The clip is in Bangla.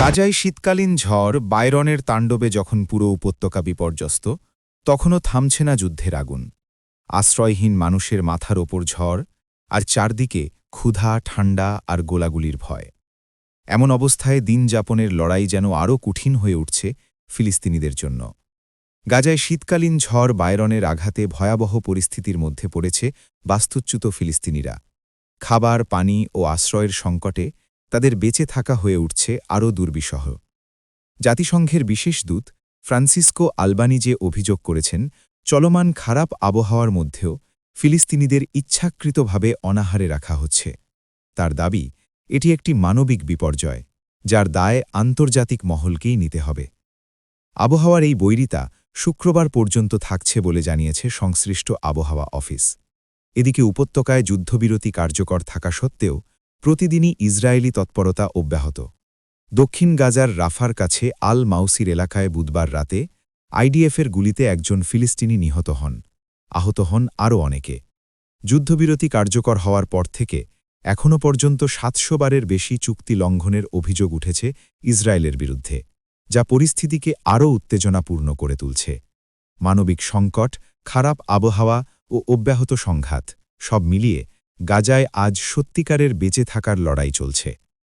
গাজায় শীতকালীন ঝড় বায়রনের তাণ্ডবে যখন পুরো উপত্যকা বিপর্যস্ত, তখনও থামছে না যুদ্ধের আগুন। আশ্রয়হীন মানুষের মাথার ওপর ঝড়, আর চারদিকে ক্ষুধা, ঠান্ডা আর গোলাগুলির ভয়। এমন অবস্থায় দিন যাপনের লড়াই যেন আরও কঠিন হয়ে উঠছে ফিলিস্তিনিদের জন্য। গাজায় শীতকালীন ঝড় বায়রনের আঘাতে ভয়াবহ পরিস্থিতির মধ্যে পড়েছে বাস্তুচ্যুত ফিলিস্তিনিরা। খাবার, পানি ও আশ্রয়ের সংকটে তাদের বেঁচে থাকা হয়ে উঠছে আরও দুর্বিষহ। জাতিসংঘের বিশেষ দূত ফ্রান্সিসকো আলবানিজে অভিযোগ করেছেন, চলমান খারাপ আবহাওয়ার মধ্যেও ফিলিস্তিনিদের ইচ্ছাকৃতভাবে অনাহারে রাখা হচ্ছে। তার দাবি, এটি একটি মানবিক বিপর্যয়, যার দায় আন্তর্জাতিক মহলকেই নিতে হবে। আবহাওয়ার এই বৈরিতা শুক্রবার পর্যন্ত থাকছে বলে জানিয়েছে সংশ্লিষ্ট আবহাওয়া অফিস। এদিকে উপত্যকায় যুদ্ধবিরতি কার্যকর থাকা সত্ত্বেও প্রতিদিনই ইসরায়েলি তৎপরতা অব্যাহত। দক্ষিণ গাজার রাফার কাছে আল মাউসির এলাকায় বুধবার রাতে আইডিএফের গুলিতে একজন ফিলিস্তিনি নিহত হন। আহত হন আরও অনেকে। যুদ্ধবিরতি কার্যকর হওয়ার পর থেকে এখনও পর্যন্ত ৭০০ বারের বেশি চুক্তি লঙ্ঘনের অভিযোগ উঠেছে ইসরায়েলের বিরুদ্ধে, যা পরিস্থিতিকে আরও উত্তেজনাপূর্ণ করে তুলছে। মানবিক সংকট, খারাপ আবহাওয়া ও অব্যাহত সংঘাত সব মিলিয়ে গাজায় আজ সত্যিকারের বেঁচে থাকার লড়াই চলছে।